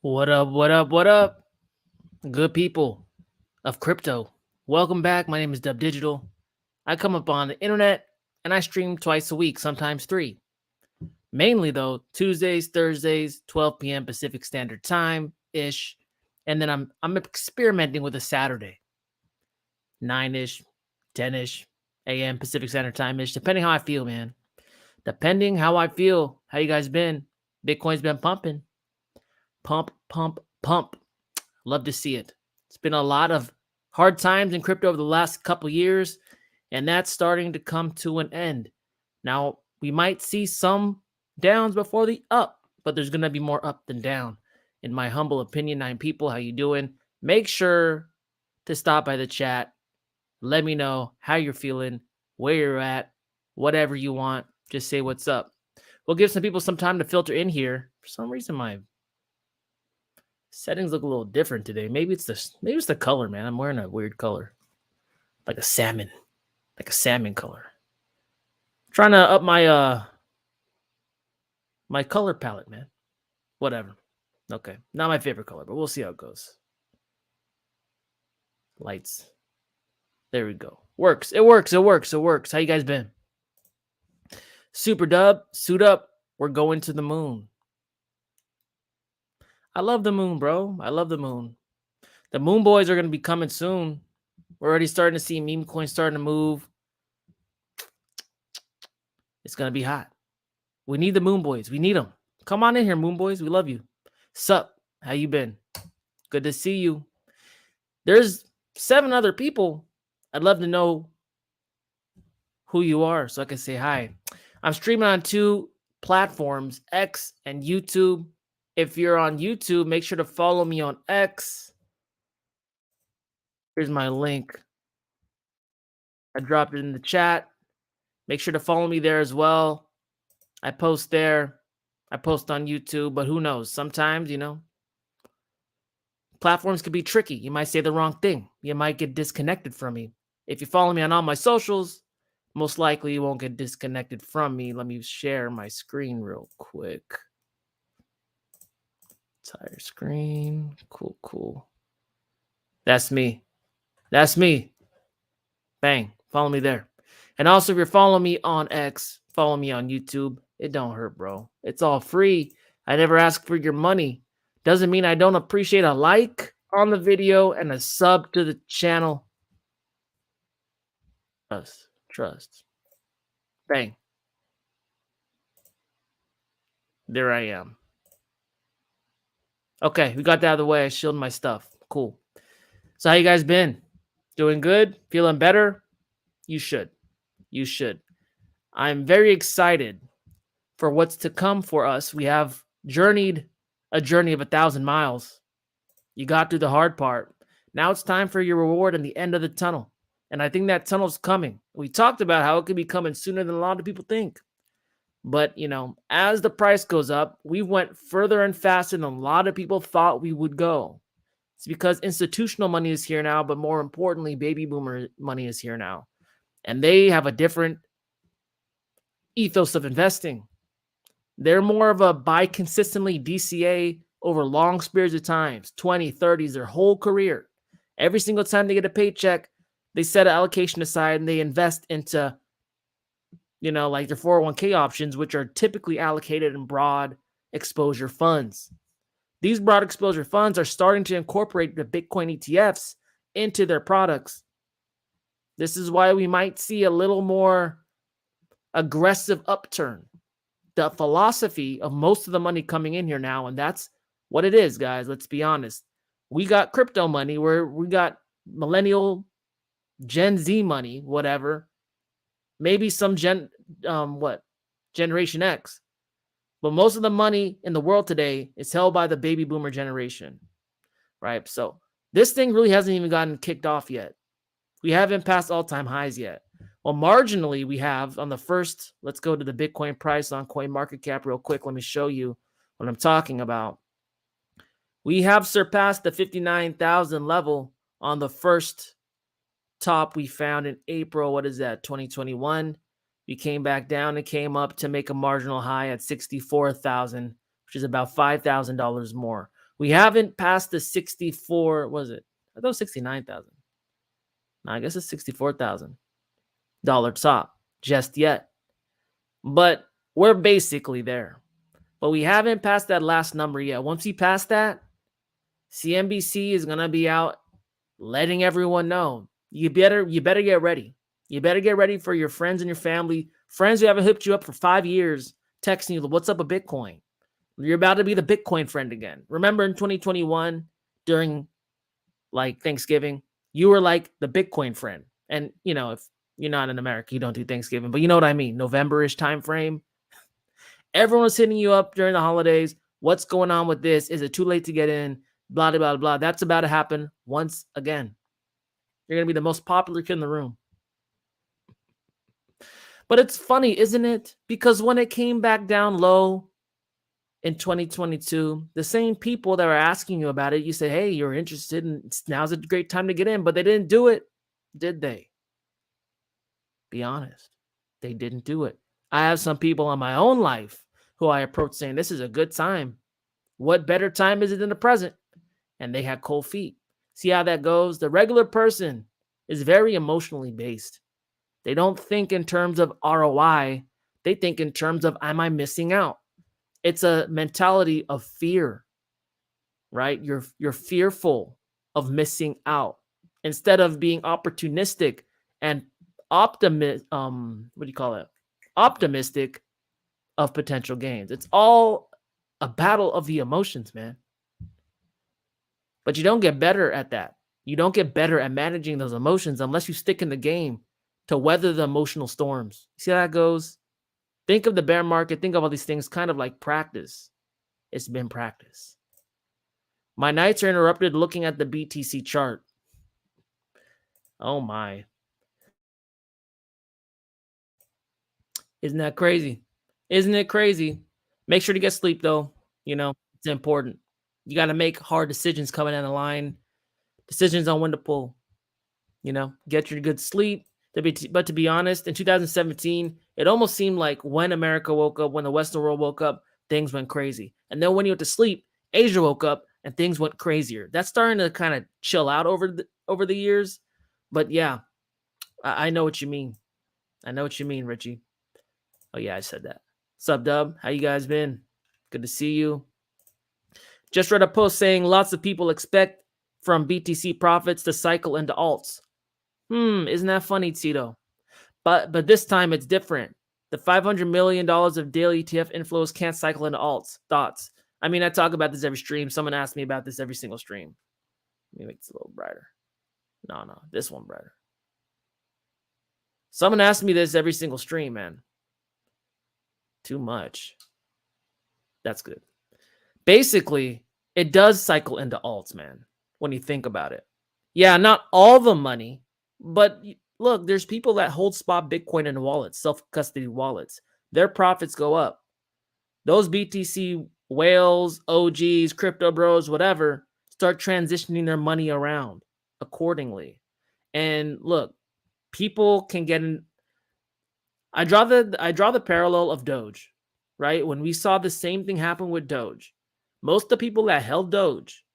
What up, what up, what up? Good people of crypto. Welcome back. My name is Dub Digital. I come up on the internet and I stream twice a week, sometimes three. Mainly though, Tuesdays, Thursdays, 12 p.m. Pacific Standard Time-ish. And then I'm experimenting with a Saturday. 9-ish, 10-ish a.m. Pacific Standard Time-ish, depending how I feel, man. Depending how I feel. How you guys been? Bitcoin's been pumping. Pump, pump, pump. Love to see it. It's been a lot of hard times in crypto over the last couple years, and that's starting to come to an end. Now, we might see some downs before the up, but there's going to be more up than down. In my humble opinion, 9 people, how you doing? Make sure to stop by the chat. Let me know how you're feeling, where you're at, whatever you want. Just say what's up. We'll give some people some time to filter in here. For some reason, my settings look a little different today. Maybe it's the color, man. I'm wearing a weird color, like a salmon color. Trying to up my my color palette, man. Whatever. Okay, not my favorite color, but we'll see how it goes. Lights. There we go. Works. It works. It works. It works. How you guys been? Super Dub, suit up. We're going to the moon. I love the moon, bro. I love the moon. The moon boys are going to be coming soon. We're already starting to see meme coins starting to move. It's going to be hot. We need the moon boys. We need them. Come on in here, moon boys. We love you. Sup? How you been? Good to see you. There's 7 other people. I'd love to know who you are so I can say hi. I'm streaming on 2 platforms, X and YouTube. If you're on YouTube, make sure to follow me on X. Here's my link. I dropped it in the chat. Make sure to follow me there as well. I post there. I post on YouTube, but who knows? Sometimes, platforms can be tricky. You might say the wrong thing. You might get disconnected from me. If you follow me on all my socials, most likely you won't get disconnected from me. Let me share my screen real quick. Entire screen. Cool. That's me. Bang. Follow me there. And also, if you're following me on X, follow me on YouTube. It don't hurt, bro. It's all free. I never ask for your money. Doesn't mean I don't appreciate a like on the video and a sub to the channel. Trust. Bang. There I am. Okay, we got that out of the way. I shielded my stuff. Cool. So how you guys been? Doing good? Feeling better? You should. I'm very excited for what's to come for us. We have journeyed a journey of 1,000 miles. You got through the hard part. Now it's time for your reward in the end of the tunnel. And I think that tunnel's coming. We talked about how it could be coming sooner than a lot of people think. But, as the price goes up, we went further and faster than a lot of people thought we would go. It's because institutional money is here now, but more importantly, baby boomer money is here now. And they have a different ethos of investing. They're more of a buy consistently DCA over long periods of times, 20, 30s, their whole career. Every single time they get a paycheck, they set an allocation aside and they invest into like their 401k options, which are typically allocated in broad exposure funds. These broad exposure funds are starting to incorporate the Bitcoin ETFs into their products. This is why we might see a little more aggressive upturn. The philosophy of most of the money coming in here now, and that's what it is, guys. Let's be honest. We got crypto money where we got millennial Gen Z money, whatever. Maybe some Generation X. But most of the money in the world today is held by the baby boomer generation, right? So this thing really hasn't even gotten kicked off yet. We haven't passed all-time highs yet. Well, marginally, we have on the first. Let's go to the Bitcoin price on CoinMarketCap real quick. Let me show you what I'm talking about. We have surpassed the 59,000 level on the first top we found in April. What is that? 2021. We came back down and came up to make a marginal high at 64,000, which is about $5,000 more. We haven't passed the 64. Was it? I thought it was 69,000. No, I guess it's $64,000 top just yet. But we're basically there. But we haven't passed that last number yet. Once we pass that, CNBC is gonna be out letting everyone know. You better get ready. You better get ready for your friends and your family, friends who haven't hooked you up for 5 years, texting you, "What's up with Bitcoin?" You're about to be the Bitcoin friend again. Remember in 2021 during like Thanksgiving, you were like the Bitcoin friend. And if you're not in America, you don't do Thanksgiving, but you know what I mean. November-ish time frame. Everyone was hitting you up during the holidays. What's going on with this? Is it too late to get in? Blah, blah, blah, blah. That's about to happen once again. You're going to be the most popular kid in the room. But it's funny, isn't it? Because when it came back down low in 2022, the same people that were asking you about it, you said, hey, you're interested, and now's a great time to get in. But they didn't do it, did they? Be honest. They didn't do it. I have some people in my own life who I approach saying, this is a good time. What better time is it than the present? And they had cold feet. See how that goes? The regular person is very emotionally based. They don't think in terms of ROI. They think in terms of, am I missing out? It's a mentality of fear, right? You're fearful of missing out instead of being opportunistic and optimistic of potential gains. It's all a battle of the emotions, man. But you don't get better at that. You don't get better at managing those emotions unless you stick in the game to weather the emotional storms. See how that goes? Think of the bear market. Think of all these things kind of like practice. It's been practice. My nights are interrupted looking at the BTC chart. Oh my. Isn't that crazy? Isn't it crazy? Make sure to get sleep, though. It's important. You got to make hard decisions coming down the line. Decisions on when to pull. Get your good sleep. But to be honest, in 2017, it almost seemed like when America woke up, when the Western world woke up, things went crazy. And then when you went to sleep, Asia woke up and things went crazier. That's starting to kind of chill out over the years. But yeah, I know what you mean. I know what you mean, Richie. Oh yeah, I said that. What's up, Dub? How you guys been? Good to see you. Just read a post saying lots of people expect from BTC profits to cycle into alts. Isn't that funny, Tito? But this time it's different. The $500 million of daily ETF inflows can't cycle into alts. Thoughts? I mean, I talk about this every stream. Someone asks me about this every single stream. Let me make this a little brighter. No, this one brighter. Someone asks me this every single stream, man. Too much. That's good. Basically, it does cycle into alts, man, when you think about it. Yeah, not all the money, but look, there's people that hold spot Bitcoin in wallets, self-custody wallets. Their profits go up. Those BTC whales, OGs, crypto bros, whatever, start transitioning their money around accordingly. And look, people can get in. I draw the parallel of Doge, right? When we saw the same thing happen with Doge, most of the people that held Doge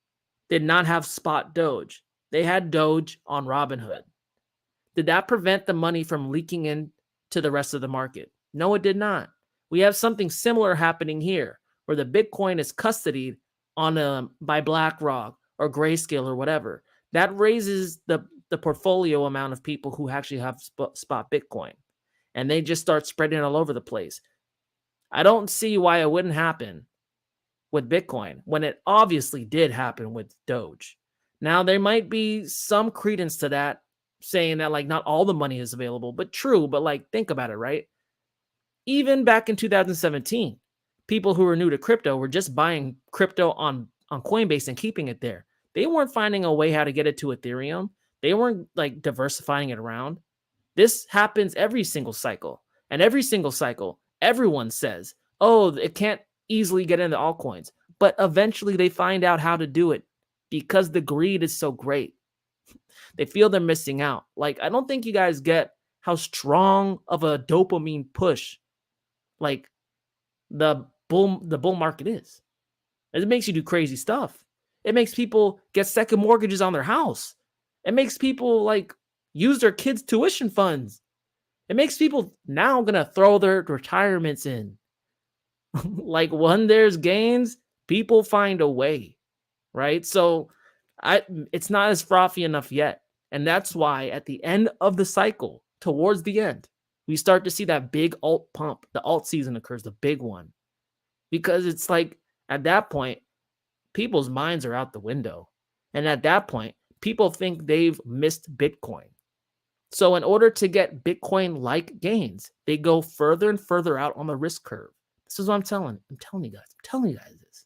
did not have spot Doge. They had Doge on Robinhood. Did that prevent the money from leaking in to the rest of the market? No, it did not. We have something similar happening here, where the Bitcoin is custodied by BlackRock or Grayscale or whatever. That raises the portfolio amount of people who actually have spot Bitcoin. And they just start spreading it all over the place. I don't see why it wouldn't happen with Bitcoin when it obviously did happen with Doge. Now, there might be some credence to that, saying that like not all the money is available, but true. But like, think about it, right? Even back in 2017, people who were new to crypto were just buying crypto on Coinbase and keeping it there. They weren't finding a way how to get it to Ethereum. They weren't like diversifying it around. This happens every single cycle. And every single cycle, everyone says, oh, it can't easily get into altcoins. But eventually they find out how to do it because the greed is so great. They feel they're missing out. Like, I don't think you guys get how strong of a dopamine push like the bull market is. It makes you do crazy stuff. It makes people get second mortgages on their house. It makes people like use their kids' tuition funds. It makes people now gonna throw their retirements in. Like when there's gains, people find a way, right? So it's not as frothy enough yet. And that's why at the end of the cycle, towards the end, we start to see that big alt pump. The alt season occurs, the big one. Because it's like at that point, people's minds are out the window. And at that point, people think they've missed Bitcoin. So in order to get Bitcoin-like gains, they go further and further out on the risk curve. This is what I'm telling you guys this.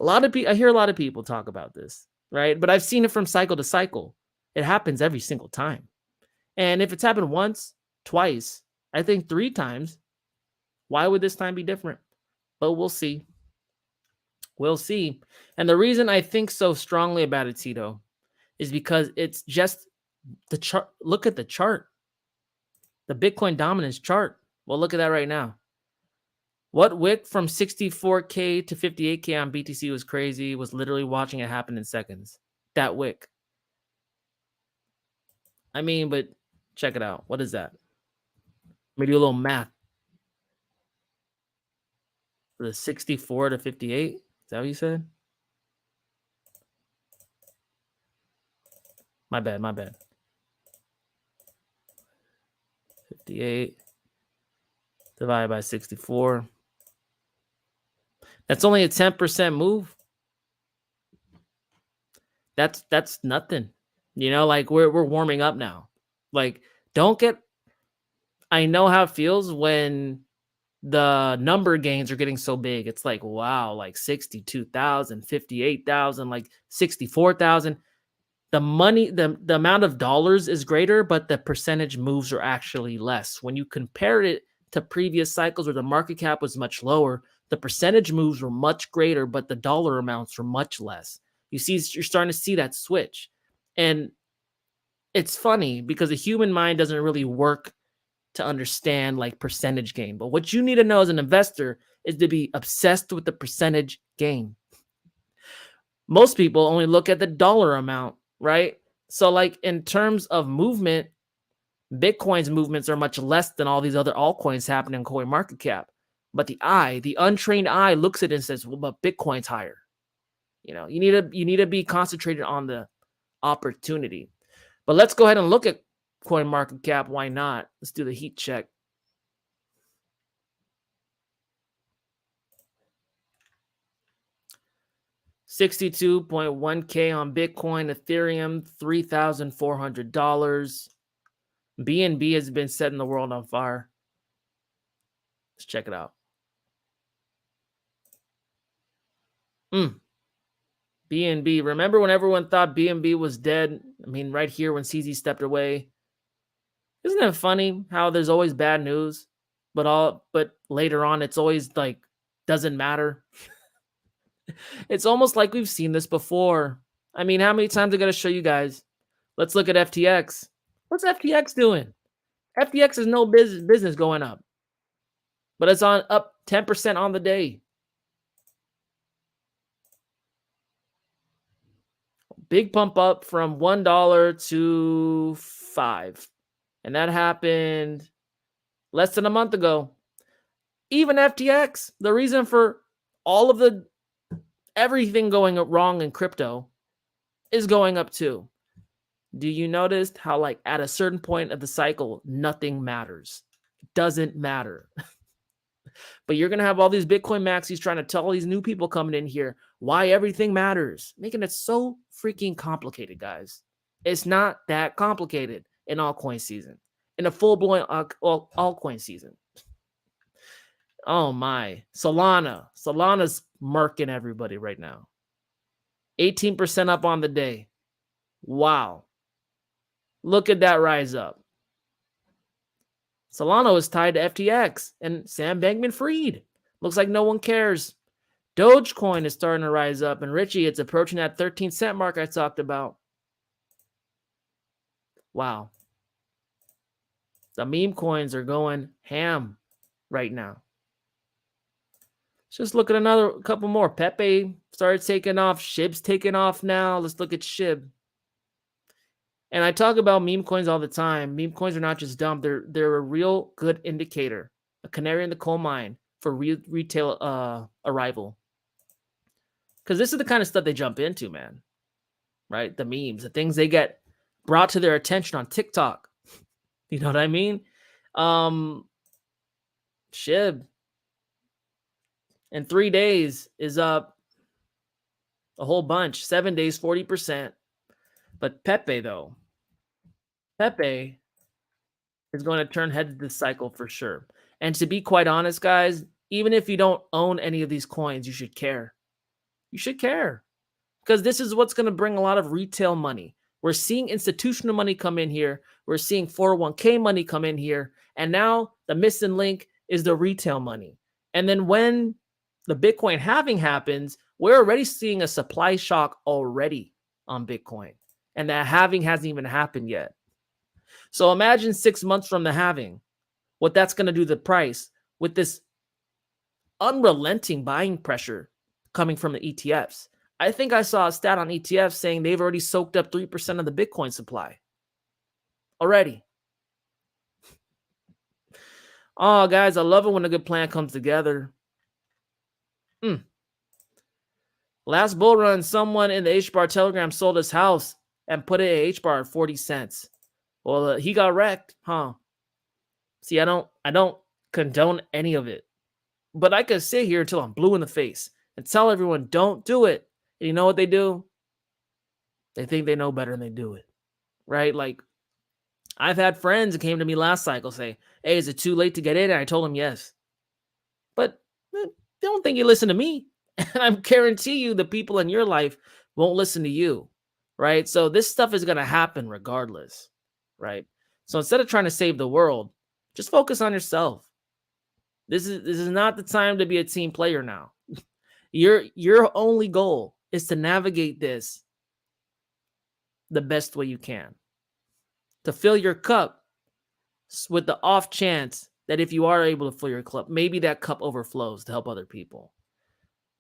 I hear a lot of people talk about this, right? But I've seen it from cycle to cycle. It happens every single time. And if it's happened once, twice, I think 3 times, why would this time be different? But we'll see. We'll see. And the reason I think so strongly about it, Tito, is because it's just the chart. Look at the chart. The Bitcoin dominance chart. Well, look at that right now. What wick from 64K to 58K on BTC was crazy, was literally watching it happen in seconds. That wick. I mean, but check it out. What is that? Let me do a little math. The 64 to 58? Is that what you said? My bad. 58 divided by 64. That's only a 10% move. That's nothing. You know, like we're warming up now. Like, I know how it feels when the number gains are getting so big. It's like, wow, like 62,000, 58,000, like 64,000. The money, the amount of dollars is greater, but the percentage moves are actually less. When you compare it to previous cycles where the market cap was much lower, the percentage moves were much greater, but the dollar amounts were much less. You're starting to see that switch. And it's funny because the human mind doesn't really work to understand like percentage gain. But what you need to know as an investor is to be obsessed with the percentage gain. Most people only look at the dollar amount, right? So like in terms of movement, Bitcoin's movements are much less than all these other altcoins happening in CoinMarketCap. But the untrained eye looks at it and says, well, but Bitcoin's higher. You know, you need to be concentrated on the opportunity. But let's go ahead and look at CoinMarketCap. Why not? Let's do the heat check. $62.1K on Bitcoin, Ethereum, $3,400. BNB has been setting the world on fire. Let's check it out. BNB. Remember when everyone thought BNB was dead? I mean, right here when CZ stepped away. Isn't it funny how there's always bad news, but later on it's always like doesn't matter. It's almost like we've seen this before. I mean, how many times I got to show you guys? Let's look at FTX. What's FTX doing? FTX has no business going up, but it's up 10% on the day. Big pump up from $1 to $5. And that happened less than a month ago. Even FTX, the reason for all of everything going wrong in crypto is going up too. Do you notice how like at a certain point of the cycle, nothing matters? It doesn't matter. But you're going to have all these Bitcoin maxis trying to tell all these new people coming in here why everything matters, making it so freaking complicated, guys. It's not that complicated in altcoin season, in a full-blown altcoin season. Oh my. Solana. Solana's murking everybody right now. 18% up on the day. Wow. Look at that rise up. Solana is tied to FTX and Sam Bankman-Fried. Looks like no one cares. Dogecoin is starting to rise up. And Richie, it's approaching that 13-cent mark I talked about. Wow. The meme coins are going ham right now. Let's just look at another couple more. Pepe started taking off. SHIB's taking off now. Let's look at SHIB. And I talk about meme coins all the time. Meme coins are not just dumb. They're a real good indicator, a canary in the coal mine for retail arrival. Because this is the kind of stuff they jump into, man. Right? The memes, the things they get brought to their attention on TikTok. You know what I mean? SHIB in 3 days is up a whole bunch. 7 days, 40%. But Pepe, though, Pepe is going to turn heads this cycle for sure. And to be quite honest, guys, even if you don't own any of these coins, you should care. You should care. Because this is what's going to bring a lot of retail money. We're seeing institutional money come in here. We're seeing 401k money come in here. And now the missing link is the retail money. And then when the Bitcoin halving happens, we're already seeing a supply shock already on Bitcoin. And that halving hasn't even happened yet. So imagine 6 months from the halving, what that's going to do to the price with this unrelenting buying pressure coming from the ETFs. I think I saw a stat on ETFs saying they've already soaked up 3% of the Bitcoin supply already. Oh, guys, I love it when a good plan comes together. Last bull run, someone in the HBAR Telegram sold his house and put it at HBAR at 40 cents. Well, he got wrecked, huh? See, I don't condone any of it. But I could sit here until I'm blue in the face and tell everyone, don't do it. And you know what they do? They think they know better than they do it, right? Like, I've had friends that came to me last cycle say, hey, is it too late to get in? And I told them yes. But they don't think you listen to me. And I guarantee you the people in your life won't listen to you, right? So this stuff is going to happen regardless, right? So instead of trying to save the world, just focus on yourself. This is not the time to be a team player now. Your only goal is to navigate this the best way you can. To fill your cup with the off chance that if you are able to fill your cup, maybe that cup overflows to help other people.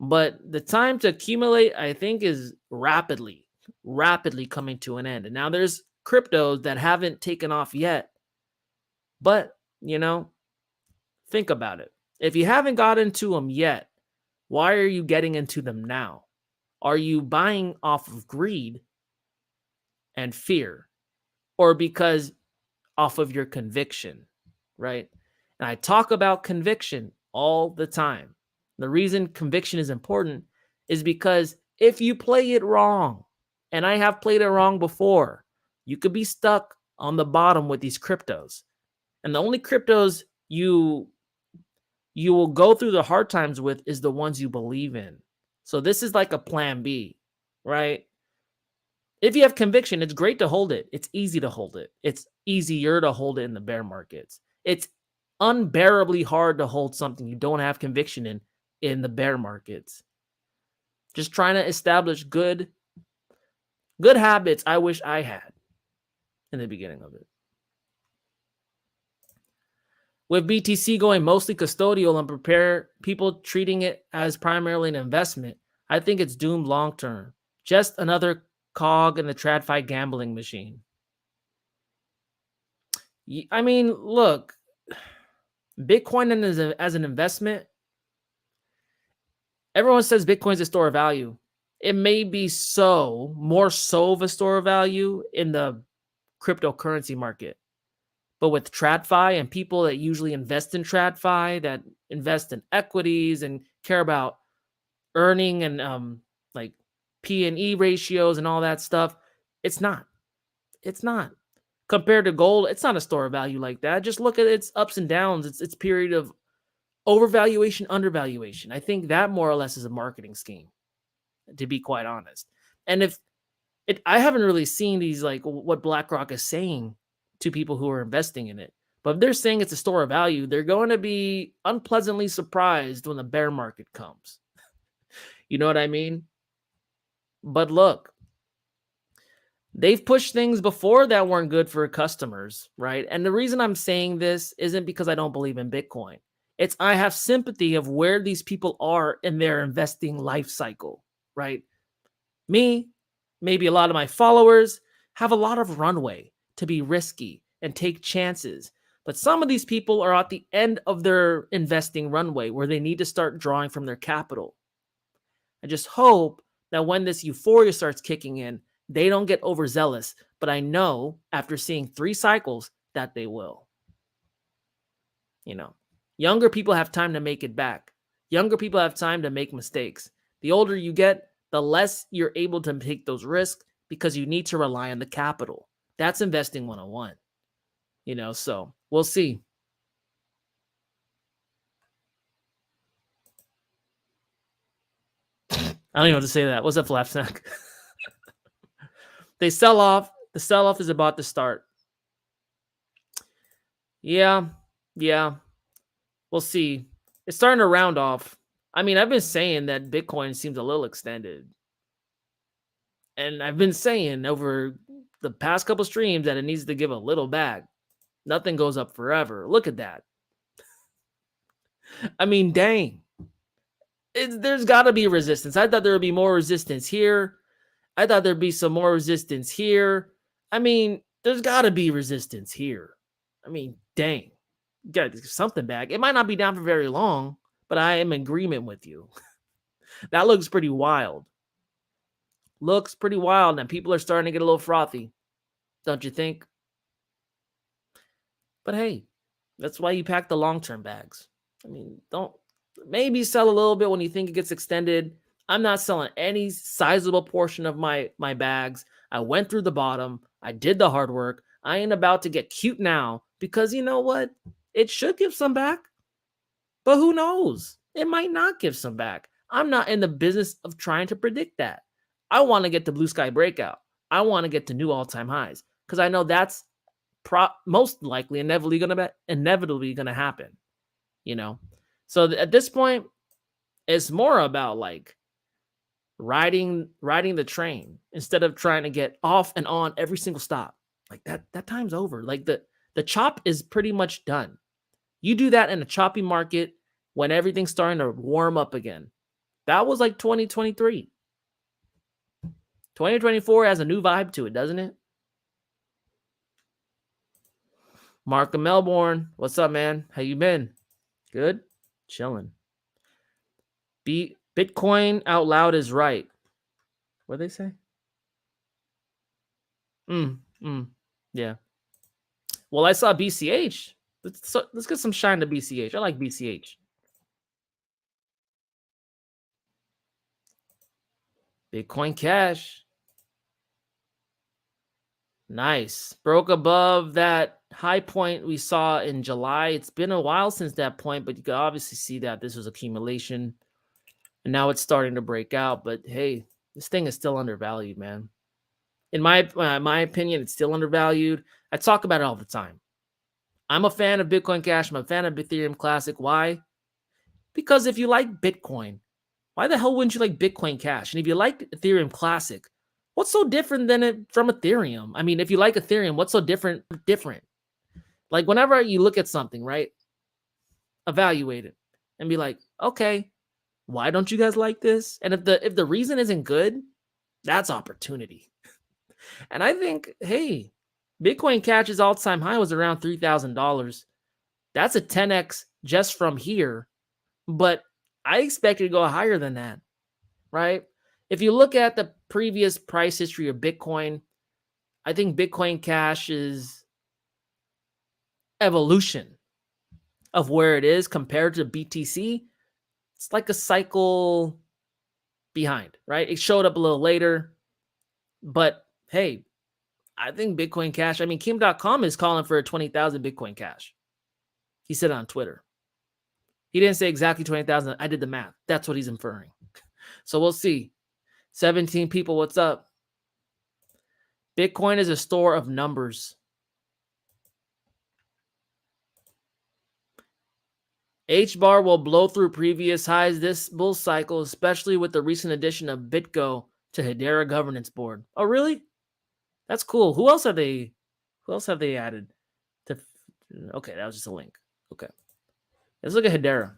But the time to accumulate, I think, is rapidly coming to an end. And now there's cryptos that haven't taken off yet. But, think about it. If you haven't got into them yet, why are you getting into them now? Are you buying off of greed and fear? Or because off of your conviction, right? And I talk about conviction all the time. The reason conviction is important is because if you play it wrong, and I have played it wrong before, you could be stuck on the bottom with these cryptos. And the only cryptos you will go through the hard times with is the ones you believe in. So this is like a plan B, right? If you have conviction, it's great to hold it. It's easy to hold it. It's easier to hold it in the bear markets. It's unbearably hard to hold something you don't have conviction in the bear markets. Just trying to establish good habits I wish I had in the beginning of it. With BTC going mostly custodial and prepare people treating it as primarily an investment, I think it's doomed long term. Just another cog in the TradFi gambling machine. I mean, look, Bitcoin as an investment, everyone says Bitcoin's a store of value. It may be more so of a store of value in the cryptocurrency market. But with TradFi and people that usually invest in TradFi, that invest in equities and care about earning and like P&E ratios and all that stuff, it's not. It's not. Compared to gold, it's not a store of value like that. Just look at its ups and downs. Its period of Overvaluation, undervaluation. I think that more or less is a marketing scheme, to be quite honest. And if I haven't really seen these, like what BlackRock is saying to people who are investing in it. But if they're saying it's a store of value, they're going to be unpleasantly surprised when the bear market comes. You know what I mean? But look, they've pushed things before that weren't good for customers, right? And the reason I'm saying this isn't because I don't believe in Bitcoin. It's I have sympathy of where these people are in their investing life cycle, right? Me, maybe a lot of my followers have a lot of runway to be risky and take chances. But some of these people are at the end of their investing runway where they need to start drawing from their capital. I just hope that when this euphoria starts kicking in, they don't get overzealous. But I know after seeing 3 cycles that they will. You know, younger people have time to make it back. Younger people have time to make mistakes. The older you get, the less you're able to take those risks because you need to rely on the capital. That's investing 101. You know, so we'll see. I don't even know what to say to that. What's up, Flap Snack? They sell off. The sell off is about to start. Yeah. We'll see. It's starting to round off. I mean, I've been saying that Bitcoin seems a little extended. And I've been saying over the past couple streams that it needs to give a little back. Nothing goes up forever. Look at that. I mean, dang. There's got to be resistance. I thought there would be more resistance here. I thought there'd be some more resistance here. I mean, there's got to be resistance here. I mean, dang. Got to get something back. It might not be down for very long, but I am in agreement with you. That looks pretty wild. Looks pretty wild, and people are starting to get a little frothy. Don't you think? But hey, that's why you pack the long-term bags. I mean, don't maybe sell a little bit when you think it gets extended. I'm not selling any sizable portion of my bags. I went through the bottom. I did the hard work. I ain't about to get cute now because you know what? It should give some back. But who knows? It might not give some back. I'm not in the business of trying to predict that. I want to get to blue sky breakout. I want to get to new all-time highs because I know that's most likely inevitably going to happen. You know, so at this point, it's more about like riding the train instead of trying to get off and on every single stop. Like that time's over. Like the chop is pretty much done. You do that in a choppy market when everything's starting to warm up again. That was like 2023. 2024 has a new vibe to it, doesn't it? Mark of Melbourne, what's up, man? How you been? Good? Chilling. Bitcoin out loud is right. What they say? Yeah. Well, I saw BCH. Let's get some shine to BCH. I like BCH. Bitcoin Cash. Nice. Broke above that high point we saw in July. It's been a while since that point, but you can obviously see that this was accumulation. And now it's starting to break out. But hey, this thing is still undervalued, man. In my opinion, it's still undervalued. I talk about it all the time. I'm a fan of Bitcoin Cash. I'm a fan of Ethereum Classic. Why? Because if you like Bitcoin, why the hell wouldn't you like Bitcoin Cash? And if you like Ethereum Classic, what's so different than it from Ethereum? I mean, if you like Ethereum, what's so different? Like whenever you look at something, right? Evaluate it and be like, okay, why don't you guys like this? And if the reason isn't good, that's opportunity. And I think, hey, Bitcoin Cash's all-time high was around $3,000. That's a 10x just from here, but I expect it to go higher than that, right? If you look at the previous price history of Bitcoin, I think Bitcoin Cash's evolution of where it is compared to BTC, it's like a cycle behind, right? It showed up a little later, but hey, I think Bitcoin Cash, I mean, Kim.com is calling for a 20,000 Bitcoin Cash. He said it on Twitter. He didn't say exactly 20,000. I did the math. That's what he's inferring. So we'll see. 17 people, what's up? Bitcoin is a store of numbers. H-bar will blow through previous highs this bull cycle, especially with the recent addition of BitGo to Hedera governance board. Oh, really? That's cool. Who else have they added? Okay, that was just a link. Okay. Let's look at Hedera.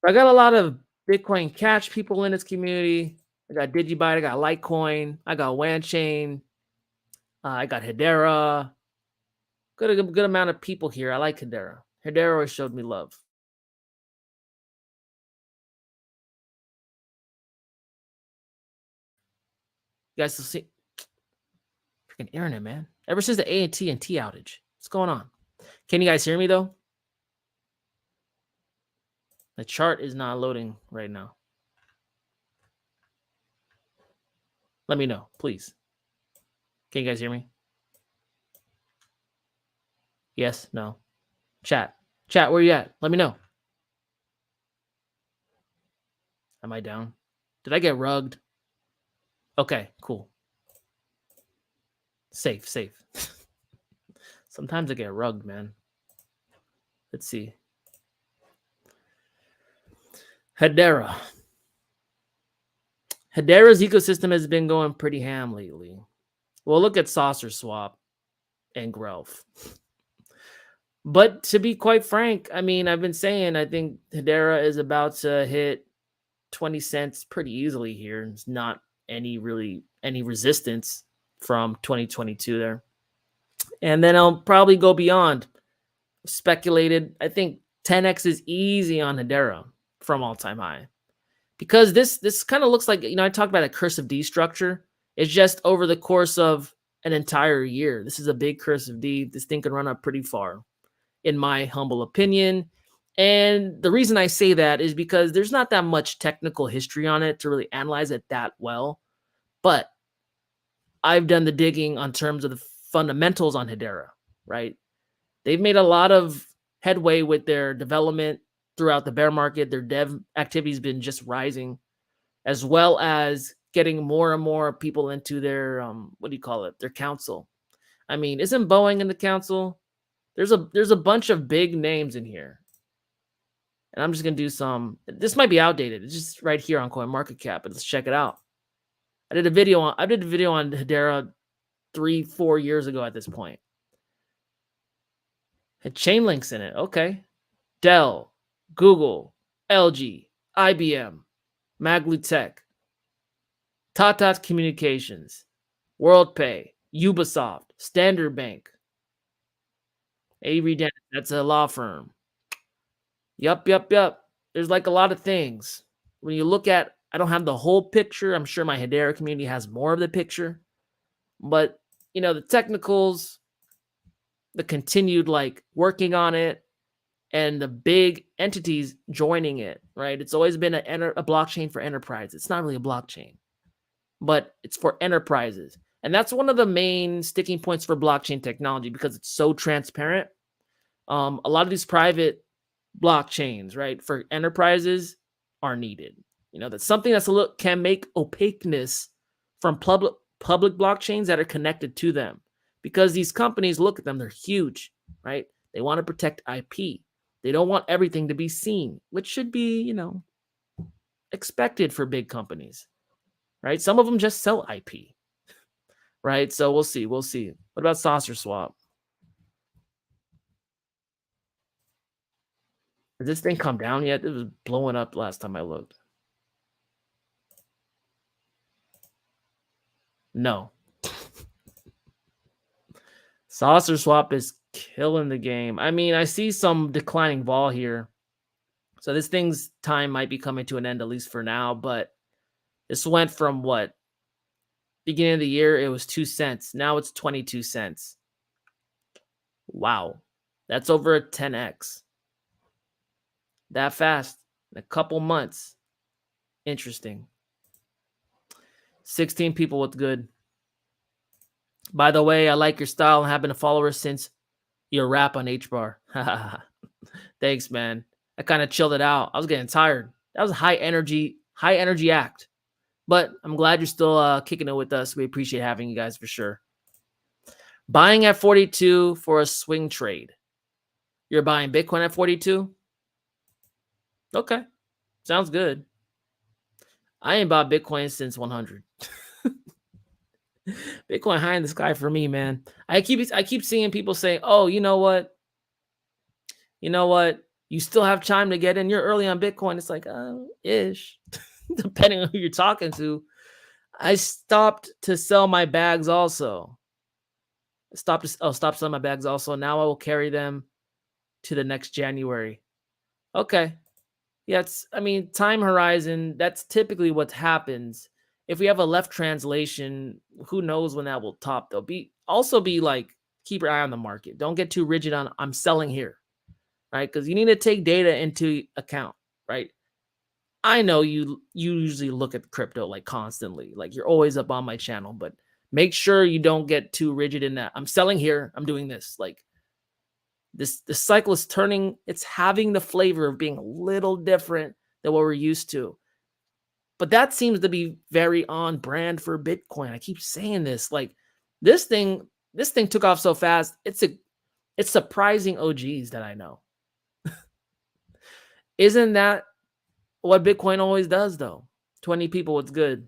I got a lot of Bitcoin Cash people in this community. I got Digibyte, I got Litecoin, I got Wanchain, I got Hedera. Good amount of people here. I like Hedera. Hedera always showed me love. You guys still see freaking internet, man. Ever since the AT&T outage. What's going on? Can you guys hear me though? The chart is not loading right now. Let me know, please. Can you guys hear me? Yes, no. Chat, where you at? Let me know. Am I down? Did I get rugged? Okay, cool. Safe. Sometimes I get rugged, man. Let's see. Hedera's ecosystem has been going pretty ham lately. Well, look at Saucer Swap and Growth. But to be quite frank, I mean, I've been saying I think Hedera is about to hit 20 cents pretty easily here. It's not any resistance from 2022 there. And then I'll probably go beyond. Speculated, I think 10x is easy on Hedera from all-time high. Because this kind of looks like, I talked about a cursive D structure. It's just over the course of an entire year. This is a big cursive D. This thing can run up pretty far, in my humble opinion. And the reason I say that is because there's not that much technical history on it to really analyze it that well. But I've done the digging on terms of the fundamentals on Hedera, right? They've made a lot of headway with their development throughout the bear market. Their dev activity has been just rising, as well as getting more and more people into their their council. I mean, isn't Boeing in the council? There's a bunch of big names in here. And I'm just gonna do some. This might be outdated. It's just right here on CoinMarketCap, but let's check it out. I did a video on Hedera 3-4 years ago at this point. Had chain links in it. Okay. Dell, Google, LG, IBM, Maglutech, Tata Communications, WorldPay, Ubisoft, Standard Bank, Avery Dennison, that's a law firm. Yup. There's like a lot of things. When you look at, I don't have the whole picture. I'm sure my Hedera community has more of the picture. But, the technicals, the continued working on it, and the big entities joining it, right? It's always been a blockchain for enterprise. It's not really a blockchain, but it's for enterprises. And that's one of the main sticking points for blockchain technology because it's so transparent. A lot of these private blockchains, right, for enterprises are needed. That's something can make opaqueness from public blockchains that are connected to them, because these companies, look at them, they're huge, right? They want to protect IP. They don't want everything to be seen, which should be, expected for big companies, right? Some of them just sell IP, right? So we'll see. What about Saucer Swap? Did this thing come down yet? It was blowing up last time I looked. No. Saucer Swap is killing the game. I mean, I see some declining vol here. So this thing's time might be coming to an end, at least for now. But this went from what? Beginning of the year, it was 2 cents. Now it's 22 cents. Wow. That's over a 10x. That fast. In a couple months. Interesting. 16 people with good. By the way, I like your style and have been a follower since your rap on H-Bar. Thanks, man. I kind of chilled it out. I was getting tired. That was a high energy act. But I'm glad you're still kicking it with us. We appreciate having you guys for sure. Buying at 42 for a swing trade. You're buying Bitcoin at 42? Okay. Sounds good. I ain't bought Bitcoin since 100. Bitcoin high in the sky for me, man. I keep seeing people say, "Oh, you know what? You know what? You still have time to get in. You're early on Bitcoin." It's like, ish, depending on who you're talking to. I stopped to sell my bags also. Stop selling my bags also. Now I will carry them to the next January. Okay. Yeah, I mean, time horizon, that's typically what happens. If we have a left translation, who knows when that will top. They'll be like, keep your eye on the market. Don't get too rigid on I'm selling here, right? Because you need to take data into account, right? I know you usually look at crypto like constantly, like you're always up on my channel, but make sure you don't get too rigid in that. I'm selling here, I'm doing this. Like the cycle is turning, it's having the flavor of being a little different than what we're used to. But that seems to be very on brand for Bitcoin. I keep saying this. Like this thing, this thing took off so fast. It's surprising OGs that I know. Isn't that what Bitcoin always does though? 20 people, what's good?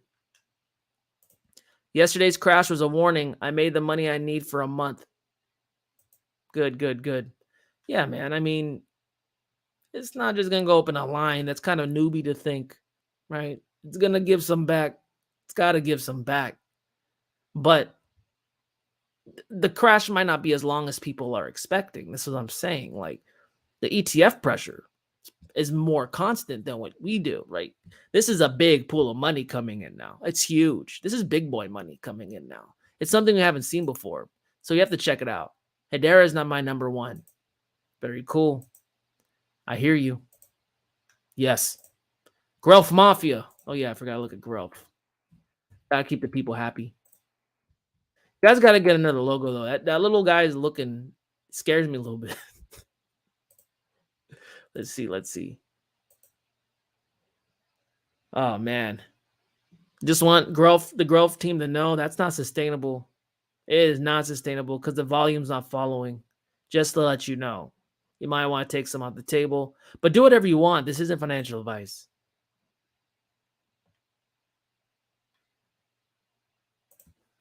Yesterday's crash was a warning. I made the money I need for a month. Good, good, good. Yeah, man. I mean, it's not just gonna go up in a line. That's kind of newbie to think, right? It's gonna give some back. It's got to give some back. But the crash might not be as long as people are expecting. This is what I'm saying. Like the ETF pressure is more constant than what we do, right? This is a big pool of money coming in now. It's huge. This is big boy money coming in now. It's something we haven't seen before. So you have to check it out. Hedera is not my number one. Very cool. I hear you. Yes. Growth Mafia. Oh yeah, I forgot to look at growth. Gotta keep the people happy. You guys gotta get another logo though. That little guy is looking scares me a little bit. Let's see. Let's see. Oh man. Just want the growth team to know that's not sustainable. It is not sustainable because the volume's not following. Just to let you know. You might want to take some off the table. But do whatever you want. This isn't financial advice.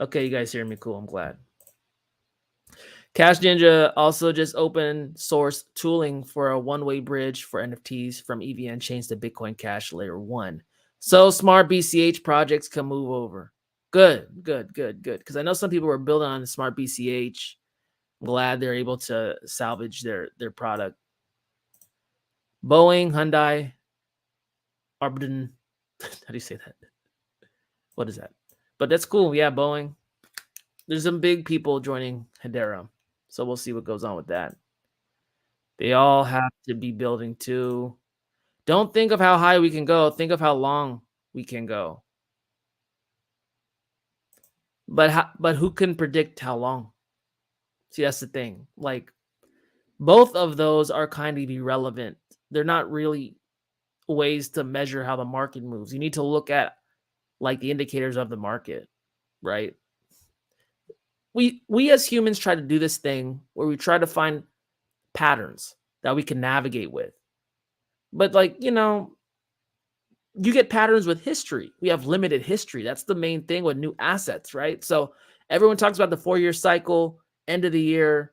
Okay, you guys hear me? Cool. I'm glad. Cash Ninja also just open source tooling for a one-way bridge for NFTs from EVN chains to Bitcoin Cash Layer 1. So smart BCH projects can move over. Good, good, good, good. Because I know some people were building on smart BCH. I'm glad they're able to salvage their product. Boeing, Hyundai, Arbden. How do you say that? What is that? But that's cool. Yeah, Boeing. There's some big people joining Hedera. So we'll see what goes on with that. They all have to be building too. Don't think of how high we can go. Think of how long we can go. But who can predict how long? See, that's the thing. Like both of those are kind of irrelevant. They're not really ways to measure how the market moves. You need to look at like the indicators of the market, right? We as humans try to do this thing where we try to find patterns that we can navigate with. But like, you get patterns with history. We have limited history. That's the main thing with new assets, right? So everyone talks about the 4-year cycle, end of the year.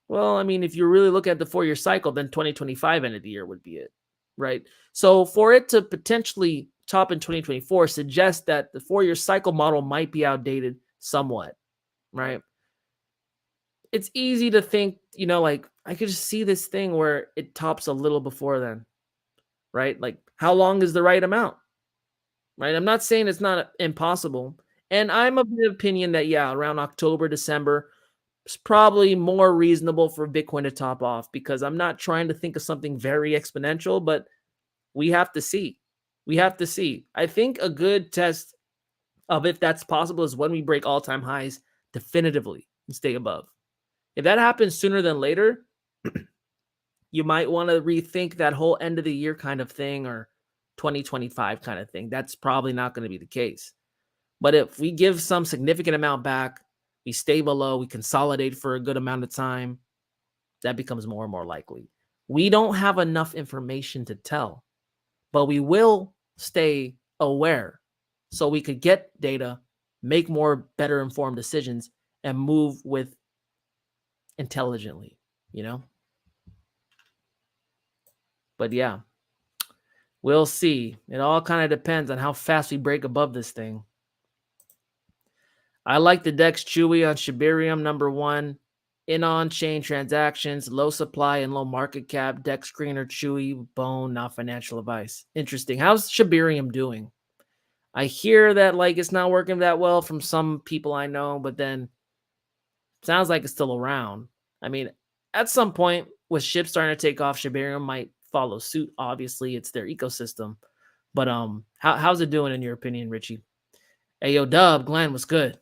Well, I mean, if you really look at the 4-year cycle, then 2025 end of the year would be it, right? So for it to potentially top in 2024 suggests that the 4-year cycle model might be outdated somewhat, right? It's easy to think, like I could just see this thing where it tops a little before then, right? Like how long is the right amount, right? I'm not saying it's not impossible. And I'm of the opinion that, yeah, around October, December, it's probably more reasonable for Bitcoin to top off because I'm not trying to think of something very exponential, but we have to see. We have to see. I think a good test of if that's possible is when we break all-time highs definitively and stay above. If that happens sooner than later, you might want to rethink that whole end of the year kind of thing or 2025 kind of thing. That's probably not going to be the case. But if we give some significant amount back, we stay below, we consolidate for a good amount of time, that becomes more and more likely. We don't have enough information to tell, but we will stay aware so we could get data, make more better informed decisions, and move with intelligently, you know? But yeah, we'll see. It all kind of depends on how fast we break above this thing. I like the DEX Chewy on Shibarium, number one. In on-chain transactions, low supply and low market cap, DEX screener, Chewy, bone, not financial advice. Interesting. How's Shibarium doing? I hear that like it's not working that well from some people I know, but then sounds like it's still around. I mean, at some point, with ships starting to take off, Shibarium might follow suit. Obviously, it's their ecosystem. But how's it doing in your opinion, Richie? Hey, yo, Dub, Glenn, what's good?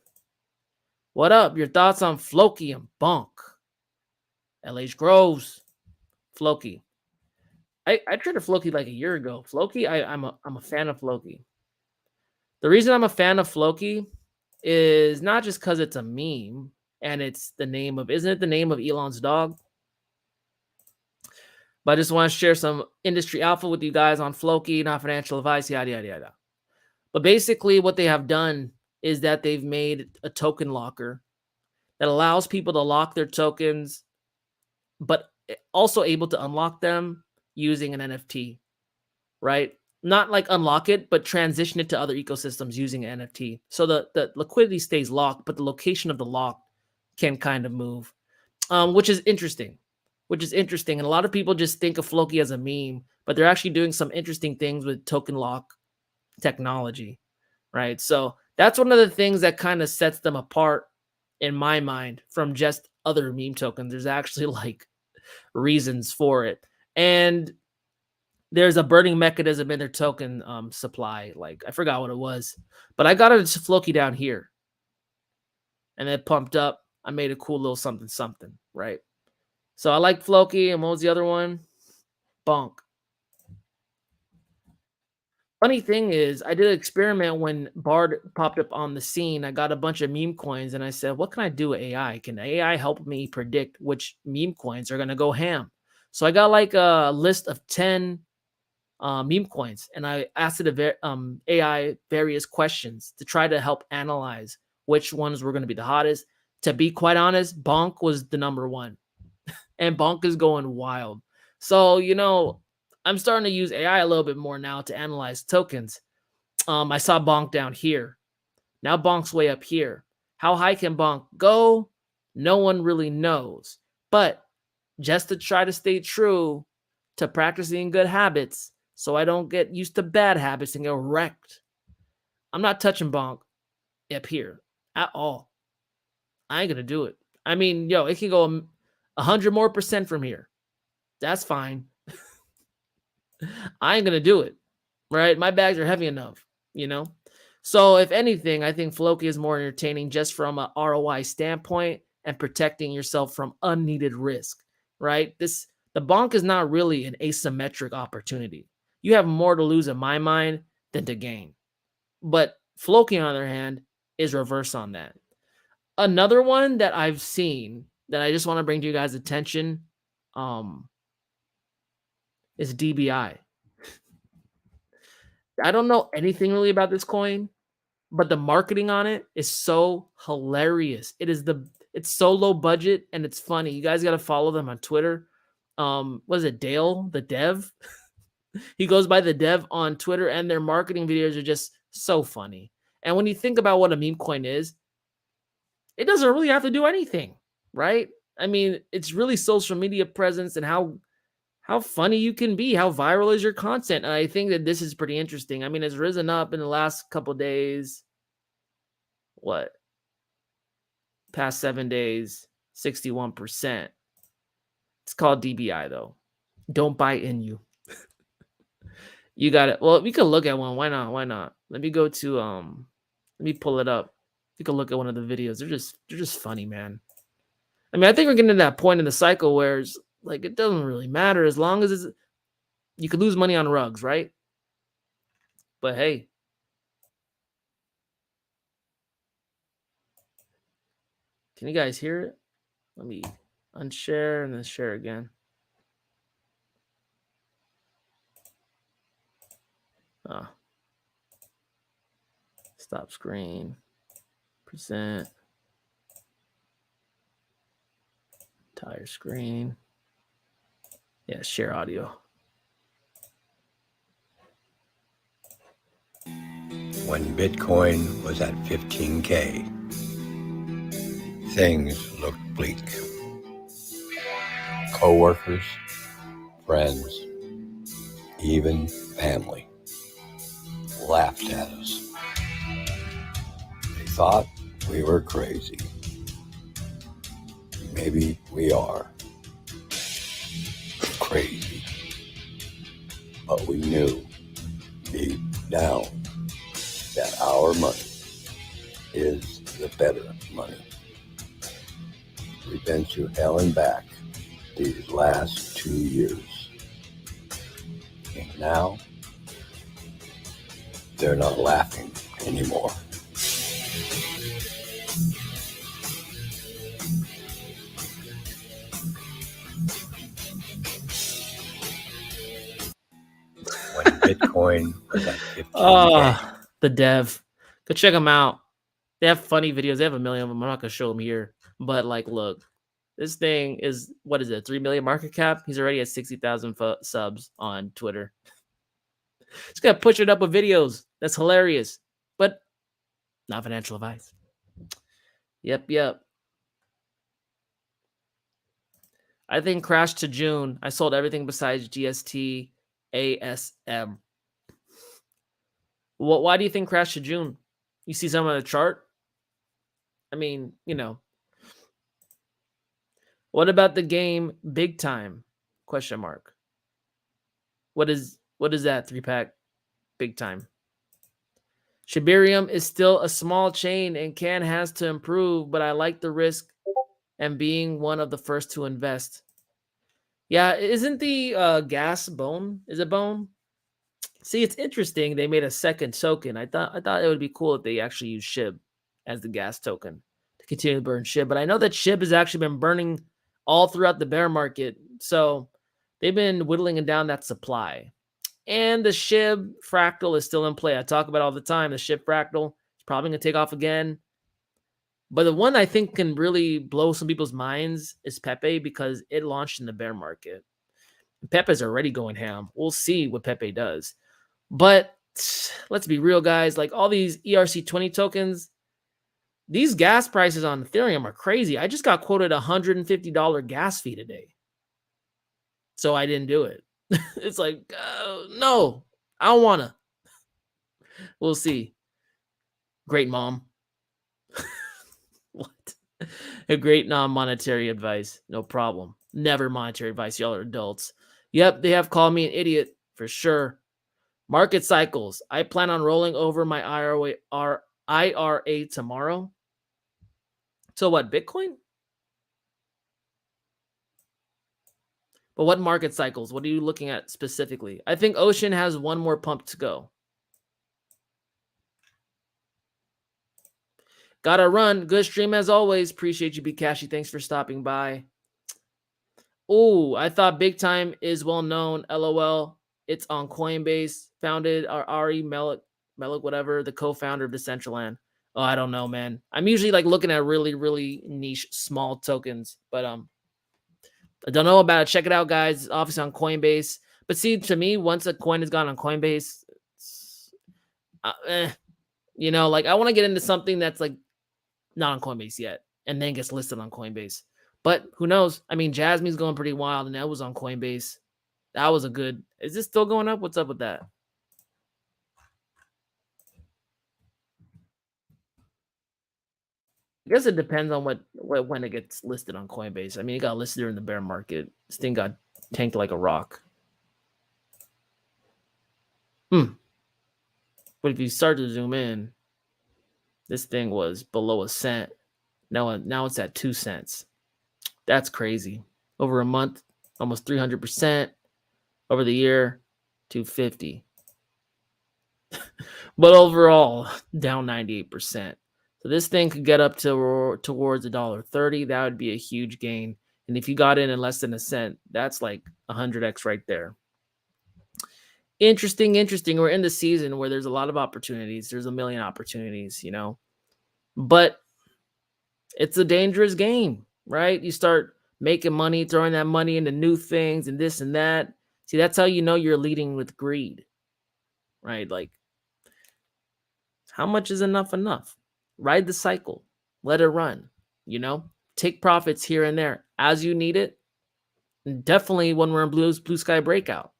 What up? Your thoughts on Floki and Bonk? LH Groves, Floki. I traded Floki like a year ago. Floki, I'm a fan of Floki. The reason I'm a fan of Floki is not just because it's a meme and it's the name of, isn't it the name of Elon's dog? But I just want to share some industry alpha with you guys on Floki, not financial advice, yada, yada, yada. But basically what they have done is that they've made a token locker that allows people to lock their tokens, but also able to unlock them using an NFT, right? Not like unlock it, but transition it to other ecosystems using an NFT. So the liquidity stays locked, but the location of the lock can kind of move, which is interesting. And a lot of people just think of Floki as a meme, but they're actually doing some interesting things with token lock technology, right? So that's one of the things that kind of sets them apart in my mind from just other meme tokens. There's actually like reasons for it. And there's a burning mechanism in their token supply. Like I forgot what it was, but I got it to Floki down here and it pumped up. I made a cool little something, right? So I like Floki. And what was the other one? Bonk. Funny thing is, I did an experiment when Bard popped up on the scene. I got a bunch of meme coins and I said, what can I do with AI? Can AI help me predict which meme coins are going to go ham? So I got like a list of 10 meme coins and I asked it AI various questions to try to help analyze which ones were going to be the hottest. To be quite honest, Bonk was the number one and Bonk is going wild. So, you know, I'm starting to use AI a little bit more now to analyze tokens. I saw Bonk down here. Now Bonk's way up here. How high can Bonk go? No one really knows. But just to try to stay true to practicing good habits so I don't get used to bad habits and get wrecked, I'm not touching Bonk up here at all. I ain't going to do it. I mean, yo, it can go 100% more from here. That's fine. I ain't going to do it, right? My bags are heavy enough, you know? So if anything, I think Floki is more entertaining just from a ROI standpoint and protecting yourself from unneeded risk, right? The bonk is not really an asymmetric opportunity. You have more to lose in my mind than to gain. But Floki, on the other hand, is reverse on that. Another one that I've seen that I just want to bring to you guys' attention is DBI. I don't know anything really about this coin, but the marketing on it is so hilarious. It's so low budget and it's funny. You guys got to follow them on Twitter. Was it Dale, the dev? He goes by the dev on Twitter, and their marketing videos are just so funny. And when you think about what a meme coin is, it doesn't really have to do anything, right? I mean, it's really social media presence and how funny you can be, how viral is your content. And I think that this is pretty interesting. I mean, it's risen up in the last couple days. What? Past 7 days, 61%. It's called DBI though. Don't buy in you. You got it. Well, we could look at one. Why not? Why not? Let me go to let me pull it up. You can look at one of the videos. They're just funny, man. I mean, I think we're getting to that point in the cycle where Like, it doesn't really matter as long as you could lose money on rugs, right? But hey, can you guys hear it? Let me unshare and then share again. Oh, stop screen, present, entire screen. Yeah, share audio. When Bitcoin was at 15K, things looked bleak. Coworkers, friends, even family laughed at us. They thought we were crazy. Maybe we are crazy, but we knew deep down that our money is the better money. We've been through hell and back these last 2 years. And now, they're not laughing anymore. When Bitcoin was at 15K. The dev. Go check them out. They have funny videos. They have a million of them. I'm not going to show them here. But, like, look. This thing is, what is it, 3 million market cap? He's already at 60,000 subs on Twitter. Just got to push it up with videos. That's hilarious. But not financial advice. Yep. I think crashed to June. I sold everything besides GST, ASM. Why do you think crashed to June? You see some of the chart? I mean, you know. What about the game Big Time? Question mark. What is that 3-pack Big Time? Shibarium is still a small chain and has to improve, but I like the risk and being one of the first to invest. Yeah, isn't the gas Bone? Is it Bone? See, it's interesting. They made a second token. I thought it would be cool if they actually use SHIB as the gas token to continue to burn SHIB. But I know that SHIB has actually been burning all throughout the bear market. So they've been whittling down that supply. And the SHIB fractal is still in play. I talk about all the time. The SHIB fractal is probably going to take off again. But the one I think can really blow some people's minds is Pepe because it launched in the bear market. Pepe's already going ham. We'll see what Pepe does. But let's be real, guys. Like all these ERC20 tokens, these gas prices on Ethereum are crazy. I just got quoted $150 gas fee today. So I didn't do it. It's like, no, I don't want to. We'll see. Great mom. What? A great non-monetary advice. No problem. Never monetary advice. Y'all are adults. Yep, they have called me an idiot for sure. Market cycles. I plan on rolling over my IRA tomorrow. So what, Bitcoin? But what market cycles? What are you looking at specifically? I think Ocean has one more pump to go. Gotta run. Good stream as always. Appreciate you, Bcashy. Thanks for stopping by. Oh, I thought Big Time is well known. LOL. It's on Coinbase. Founded Ari Melik, whatever, the co-founder of Decentraland. Oh, I don't know, man. I'm usually like looking at really, really niche small tokens, but I don't know about it. Check it out, guys. It's obviously on Coinbase. But see, to me, once a coin has gone on Coinbase, you know, like I want to get into something that's like not on Coinbase yet, and then gets listed on Coinbase. But who knows? I mean, Jasmine's going pretty wild, and that was on Coinbase. That was a good. Is this still going up? What's up with that? I guess it depends on when it gets listed on Coinbase. I mean, it got listed during the bear market. This thing got tanked like a rock. But if you start to zoom in, this thing was below a cent. Now it's at 2 cents. That's crazy. Over a month, almost 300% over the year, 250. But overall, down 98%. So this thing could get up to towards $1.30. That would be a huge gain. And if you got in less than a cent, that's like 100x right there. Interesting. We're in the season where there's a lot of opportunities. There's a million opportunities, but it's a dangerous game, right? You start making money, throwing that money into new things and this and that. See, that's how you know you're leading with greed, right? Like, how much is enough? Ride the cycle, let it run, take profits here and there as you need it. And definitely when we're in blue sky breakout,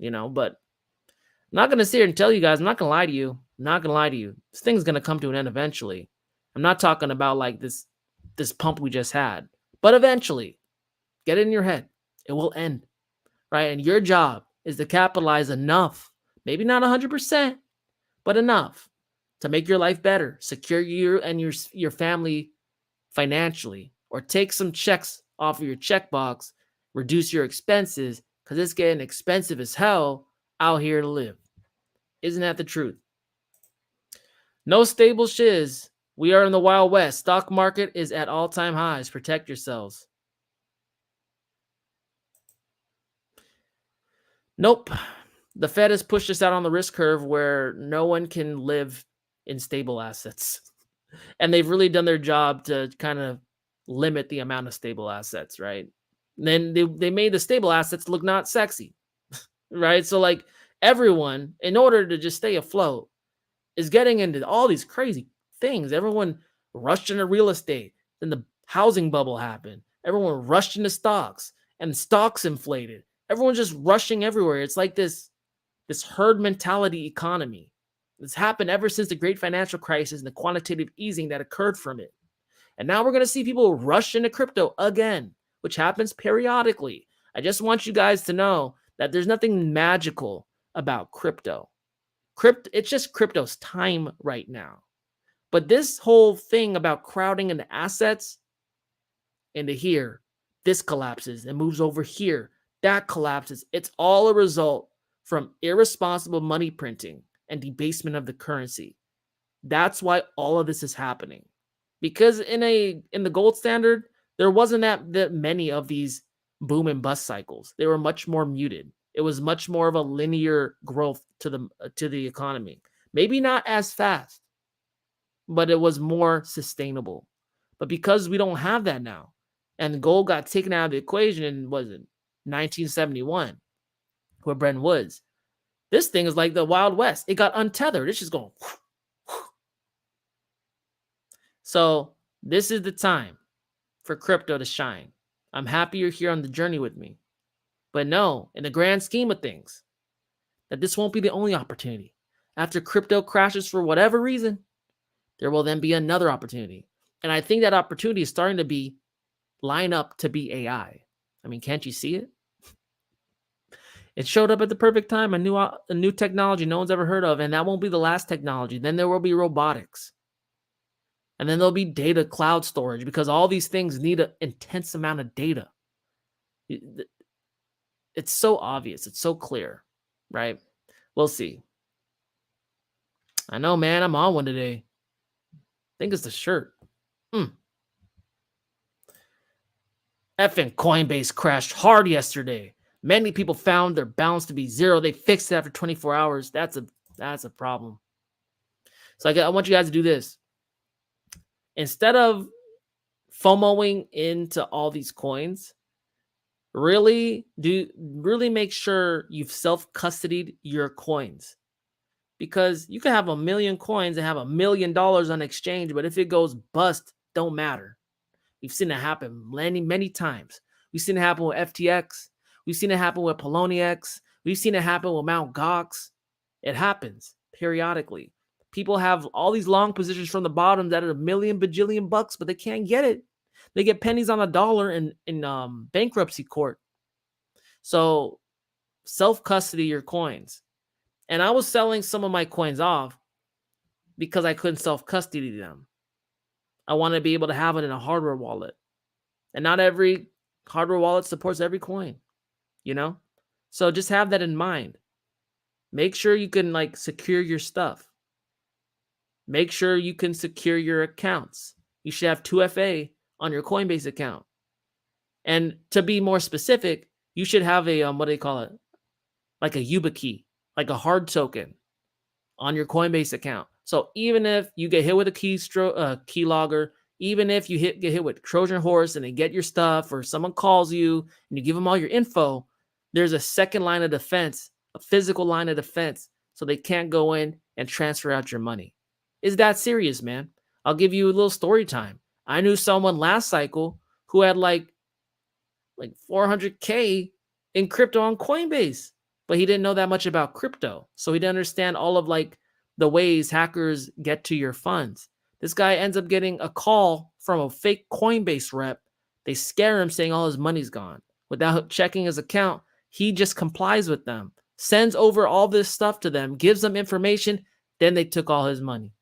but I'm not going to sit here and tell you guys, I'm not going to lie to you. This thing's going to come to an end eventually. I'm not talking about like this pump we just had, but eventually, get it in your head, it will end, right? And your job is to capitalize enough, maybe not 100%, but enough to make your life better, secure you and your family financially, or take some checks off of your checkbox, reduce your expenses, because it's getting expensive as hell out here to live. Isn't that the truth? No stable shiz. We are in the Wild West. Stock market is at all-time highs. Protect yourselves. Nope. The Fed has pushed us out on the risk curve where no one can live in stable assets. And they've really done their job to kind of limit the amount of stable assets, right? And then they made the stable assets look not sexy, right? So like everyone, in order to just stay afloat, is getting into all these crazy things. Everyone rushed into real estate. Then the housing bubble happened. Everyone rushed into stocks and stocks inflated. Everyone's just rushing everywhere. It's like this herd mentality economy. It's happened ever since the great financial crisis and the quantitative easing that occurred from it. And now we're going to see people rush into crypto again, which happens periodically. I just want you guys to know that there's nothing magical about crypto. It's just crypto's time right now. But this whole thing about crowding into assets into here, this collapses and moves over here, that collapses. It's all a result from irresponsible money printing and debasement of the currency. That's why all of this is happening. Because in the gold standard, there wasn't that many of these boom and bust cycles. They were much more muted. It was much more of a linear growth to the economy. Maybe not as fast, but it was more sustainable. But because we don't have that now, and gold got taken out of the equation in, was it 1971, with Bretton Woods, this thing is like the Wild West. It got untethered. It's just going. So this is the time for crypto to shine. I'm happy you're here on the journey with me. But no, in the grand scheme of things, that this won't be the only opportunity. After crypto crashes for whatever reason, there will then be another opportunity. And I think that opportunity is starting to line up to be AI. I mean, can't you see it? It showed up at the perfect time, a new technology no one's ever heard of, and that won't be the last technology. Then there will be robotics. And then there'll be data cloud storage, because all these things need an intense amount of data. It's so obvious. It's so clear, right? We'll see. I know, man. I'm on one today. I think it's the shirt. Effing Coinbase crashed hard yesterday. Many people found their balance to be zero. They fixed it after 24 hours. That's a problem. So I want you guys to do this. Instead of FOMOing into all these coins, really make sure you've self-custodied your coins. Because you can have 1 million coins and have $1 million on exchange, but if it goes bust, don't matter. We've seen it happen many times. We've seen it happen with FTX. We've seen it happen with Poloniex. We've seen it happen with Mt. Gox. It happens periodically. People have all these long positions from the bottom that are $1 million bajillion bucks, but they can't get it. They get pennies on a dollar in bankruptcy court. So self-custody your coins. And I was selling some of my coins off because I couldn't self-custody them. I want to be able to have it in a hardware wallet. And not every Hardware wallet supports every coin, you know? So just have that in mind. Make sure you can like secure your stuff. Make sure you can secure your accounts. You should have 2FA on your Coinbase account. And to be more specific, you should have a what do they call it? Like a YubiKey, like a hard token on your Coinbase account. So even if you get hit with a keylogger, even if you get hit with Trojan horse and they get your stuff, or someone calls you and you give them all your info, there's a second line of defense, a physical line of defense, so they can't go in and transfer out your money. Is that serious, man? I'll give you a little story time. I knew someone last cycle who had like 400K in crypto on Coinbase, but he didn't know that much about crypto. So he didn't understand all of like the ways hackers get to your funds. This guy ends up getting a call from a fake Coinbase rep. They scare him saying all his money's gone. Without checking his account, he just complies with them, sends over all this stuff to them, gives them information, then they took all his money.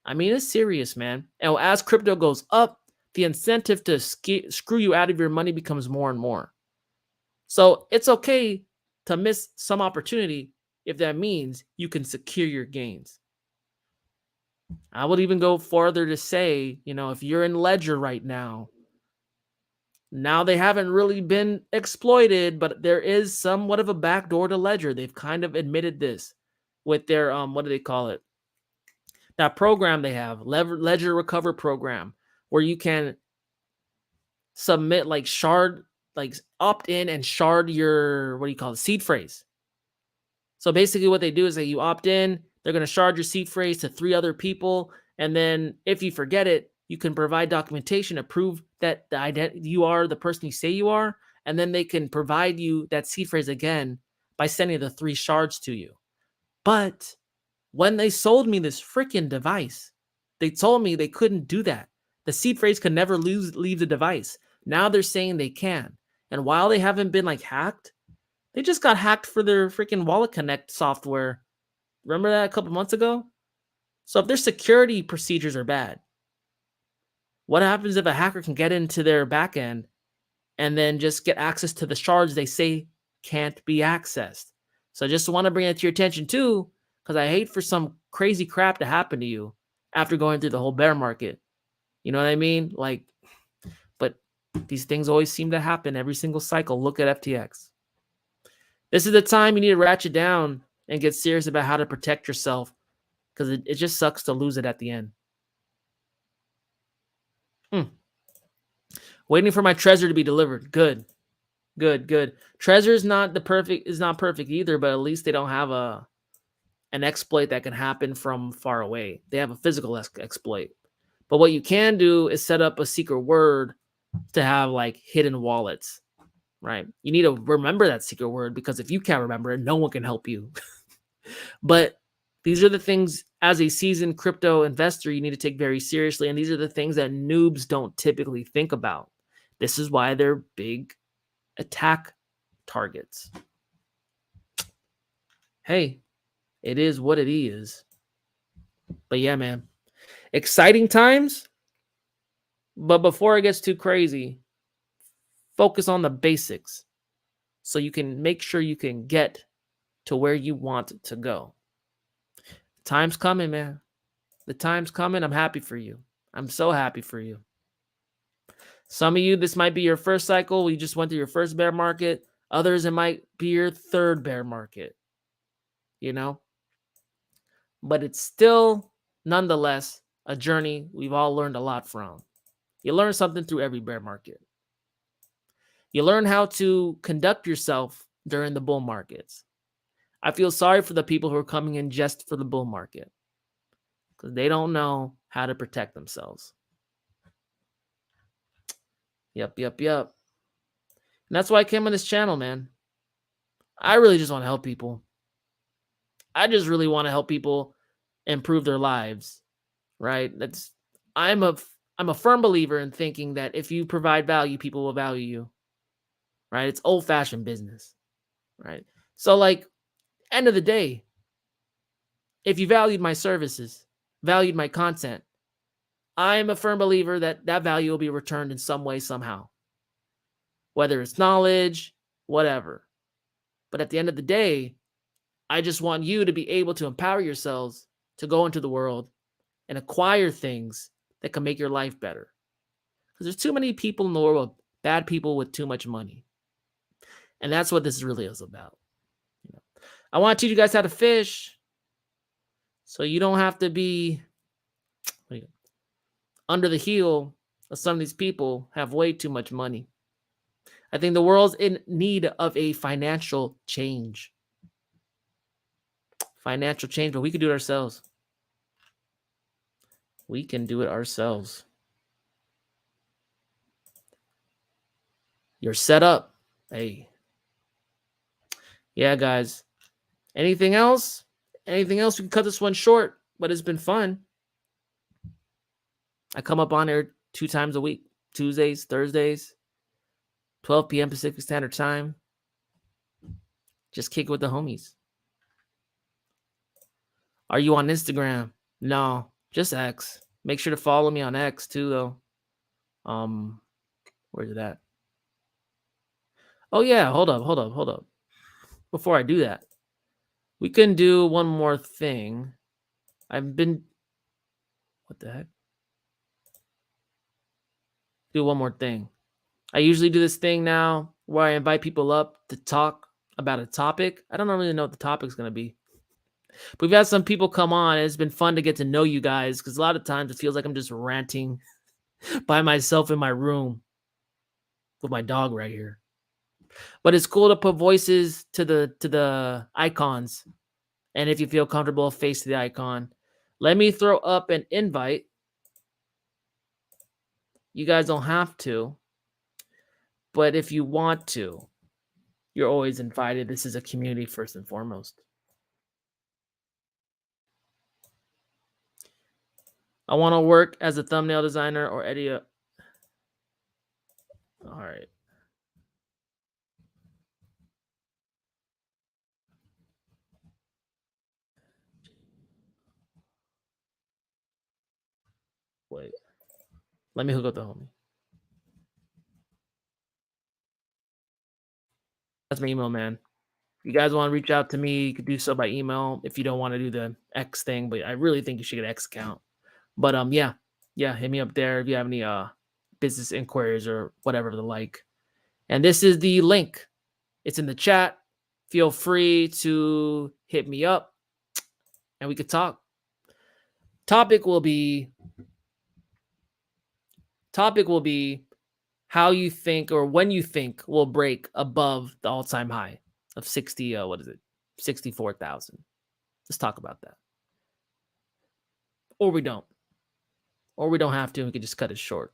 I mean, it's serious, man. And as crypto goes up, the incentive to screw you out of your money becomes more and more. So it's okay to miss some opportunity if that means you can secure your gains. I would even go further to say, if you're in Ledger right now they haven't really been exploited, but there is somewhat of a backdoor to Ledger. They've kind of admitted this with their, what do they call it? That program they have, Ledger Recover program, where you can submit opt in and shard your, what do you call it, seed phrase. So basically what they do is that you opt in, they're going to shard your seed phrase to 3 other people. And then if you forget it, you can provide documentation to prove that you are the person you say you are. And then they can provide you that seed phrase again by sending the 3 shards to you. But when they sold me this freaking device, they told me they couldn't do that. The seed phrase could never leave the device. Now they're saying they can. And while they haven't been hacked, they just got hacked for their freaking Wallet Connect software. Remember that a couple months ago? So if their security procedures are bad, what happens if a hacker can get into their backend and then just get access to the shards they say can't be accessed? So I just want to bring it to your attention too, because I hate for some crazy crap to happen to you after going through the whole bear market. You know what I mean? But these things always seem to happen every single cycle. Look at FTX. This is the time you need to ratchet down and get serious about how to protect yourself, because it just sucks to lose it at the end. Waiting for my Trezor to be delivered. Good. Trezor is not perfect either, but at least they don't have an exploit that can happen from far away. They have a physical exploit. But what you can do is set up a secret word to have hidden wallets, right? You need to remember that secret word, because if you can't remember it, no one can help you. But these are the things, as a seasoned crypto investor, you need to take very seriously. And these are the things that noobs don't typically think about. This is why they're big attack targets. Hey, it is what it is. But yeah, man, exciting times. But before it gets too crazy, focus on the basics so you can make sure you can get to where you want to go. Time's coming, man. The time's coming. I'm happy for you. I'm so happy for you. Some of you, this might be your first cycle. You just went through your first bear market. Others, it might be your third bear market. But it's still, nonetheless, a journey we've all learned a lot from. You learn something through every bear market. You learn how to conduct yourself during the bull markets. I feel sorry for the people who are coming in just for the bull market, because they don't know how to protect themselves. Yep. And that's why I came on this channel, man. I really just want to help people. I just really want to help people improve their lives, right? I'm a firm believer in thinking that if you provide value, people will value you, right? It's old-fashioned business, right? So end of the day, if you valued my services, valued my content, I'm a firm believer that value will be returned in some way, somehow. whether it's knowledge, whatever. But at the end of the day, I just want you to be able to empower yourselves to go into the world and acquire things that can make your life better. Because there's too many people in the world, bad people with too much money. And that's what this really is about. I want to teach you guys how to fish so you don't have to be under the heel of some of these people have way too much money. I think the world's in need of a financial change. Financial change, but we can do it ourselves. We can do it ourselves. You're set up. Hey. Yeah, guys. Anything else? Anything else? We can cut this one short, but it's been fun. I come up on here 2 times a week. Tuesdays, Thursdays, 12 p.m. Pacific Standard Time. Just kick it with the homies. Are you on Instagram? No, just X. Make sure to follow me on X too, though. Where's it at? Oh yeah, hold up. Before I do that, we can do one more thing. What the heck? Do one more thing. I usually do this thing now where I invite people up to talk about a topic. I don't really know what the topic's going to be. But we've had some people come on, and it's been fun to get to know you guys because a lot of times it feels like I'm just ranting by myself in my room with my dog right here. But it's cool to put voices to the icons. And if you feel comfortable, face the icon. Let me throw up an invite. You guys don't have to. But if you want to, you're always invited. This is a community first and foremost. I want to work as a thumbnail designer or editor. All right. Wait. Let me hook up the homie. That's my email, man. If you guys want to reach out to me, you could do so by email if you don't want to do the X thing, but I really think you should get an X account. But yeah, hit me up there if you have any business inquiries or whatever the like. And this is the link. It's in the chat. Feel free to hit me up and we could talk. Topic will be how you think or when you think will break above the all-time high of 64,000. Let's talk about that. Or we don't. Or we don't have to. We can just cut it short.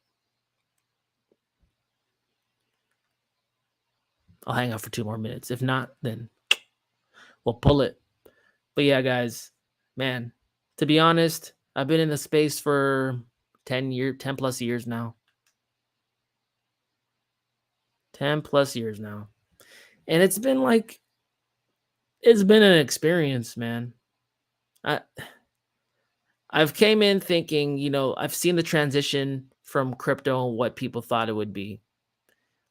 I'll hang out for 2 more minutes. If not, then we'll pull it. But yeah, guys, man, to be honest, I've been in the space for 10 plus years now. 10 plus years now. And it's been an experience, man. I've came in thinking, I've seen the transition from crypto and what people thought it would be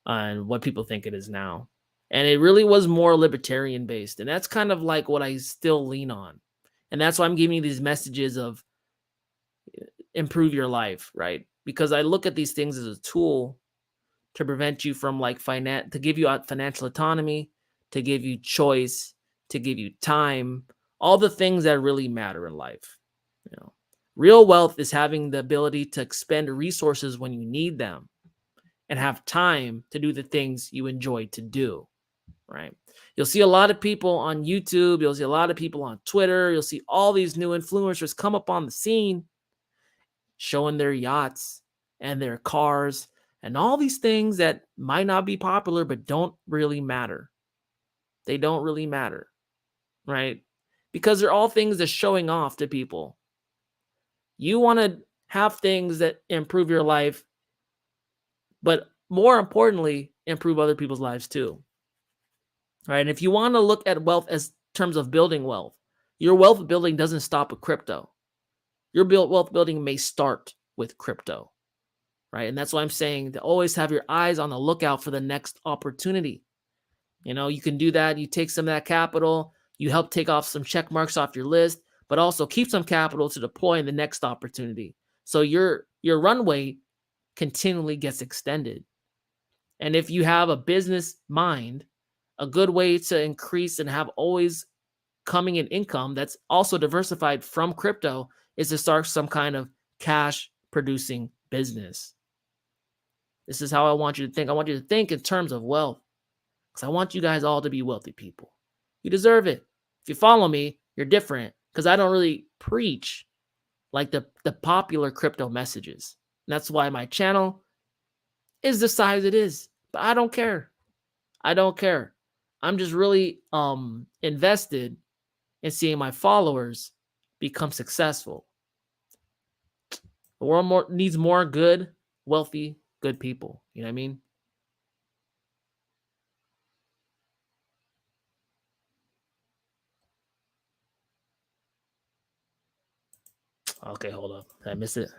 and what people think it is now. And it really was more libertarian based. And that's kind of like what I still lean on. And that's why I'm giving you these messages of improve your life, right? Because I look at these things as a tool to prevent you from to give you financial autonomy, to give you choice, to give you time, all the things that really matter in life. Real wealth is having the ability to expend resources when you need them and have time to do the things you enjoy to do, right? You'll see a lot of people on YouTube. You'll see a lot of people on Twitter. You'll see all these new influencers come up on the scene showing their yachts and their cars and all these things that might not be popular but don't really matter. They don't really matter, right? Because they're all things that's showing off to people. You want to have things that improve your life, but more importantly, improve other people's lives too. Right? And if you want to look at wealth as terms of building wealth, your wealth building doesn't stop with crypto. Your wealth building may start with crypto. right? And that's why I'm saying to always have your eyes on the lookout for the next opportunity. You can do that. You take some of that capital, you help take off some check marks off your list, but also keep some capital to deploy in the next opportunity. So your runway continually gets extended. And if you have a business mind, a good way to increase and have always coming in income that's also diversified from crypto is to start some kind of cash producing business. This is how I want you to think. I want you to think in terms of wealth because I want you guys all to be wealthy people. You deserve it. If you follow me, you're different because I don't really preach like the popular crypto messages. And that's why my channel is the size it is. But I don't care. I don't care. I'm just really invested in seeing my followers become successful. The world needs more good, wealthy, good people. You know what I mean? Okay, hold up. Did I miss it?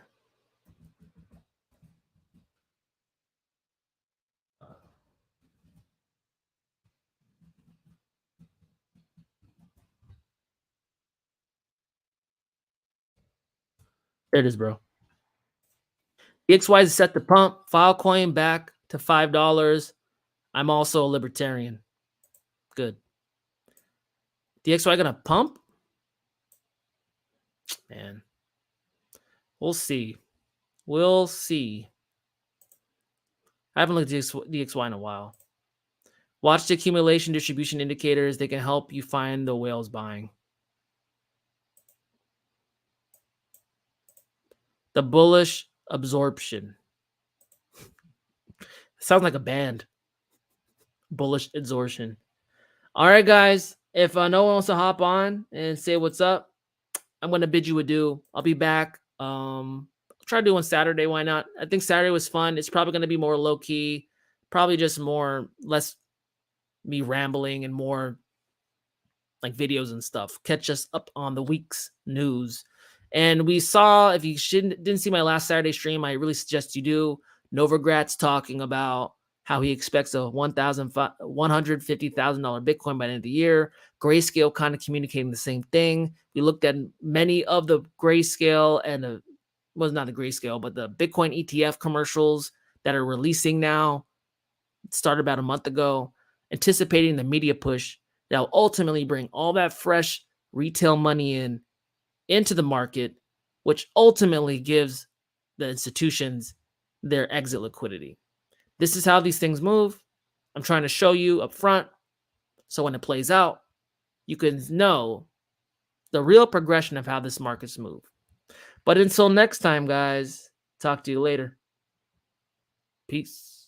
There it is, bro. DXY is set to pump. Filecoin back to $5. I'm also a libertarian. Good. DXY gonna pump? Man. We'll see. We'll see. I haven't looked at DXY in a while. Watch the accumulation distribution indicators. They can help you find the whales buying. The bullish absorption. Sounds like a band. Bullish absorption. All right, guys. If no one wants to hop on and say what's up, I'm going to bid you adieu. I'll be back. I'll try to do on Saturday. Why not? I think Saturday was fun. It's probably going to be more low key. Probably just less me rambling and more like videos and stuff. Catch us up on the week's news. And we saw, if you didn't see my last Saturday stream, I really suggest you do. Novogratz talking about how he expects a $150,000 Bitcoin by the end of the year. Grayscale kind of communicating the same thing. We looked at many of the Grayscale and not the Grayscale, but the Bitcoin ETF commercials that are releasing now. It started about a month ago, anticipating the media push that will ultimately bring all that fresh retail money into the market, which ultimately gives the institutions their exit liquidity. This is how these things move. I'm trying to show you up front, so when it plays out, you can know the real progression of how this markets move. But until next time, guys, talk to you later. Peace.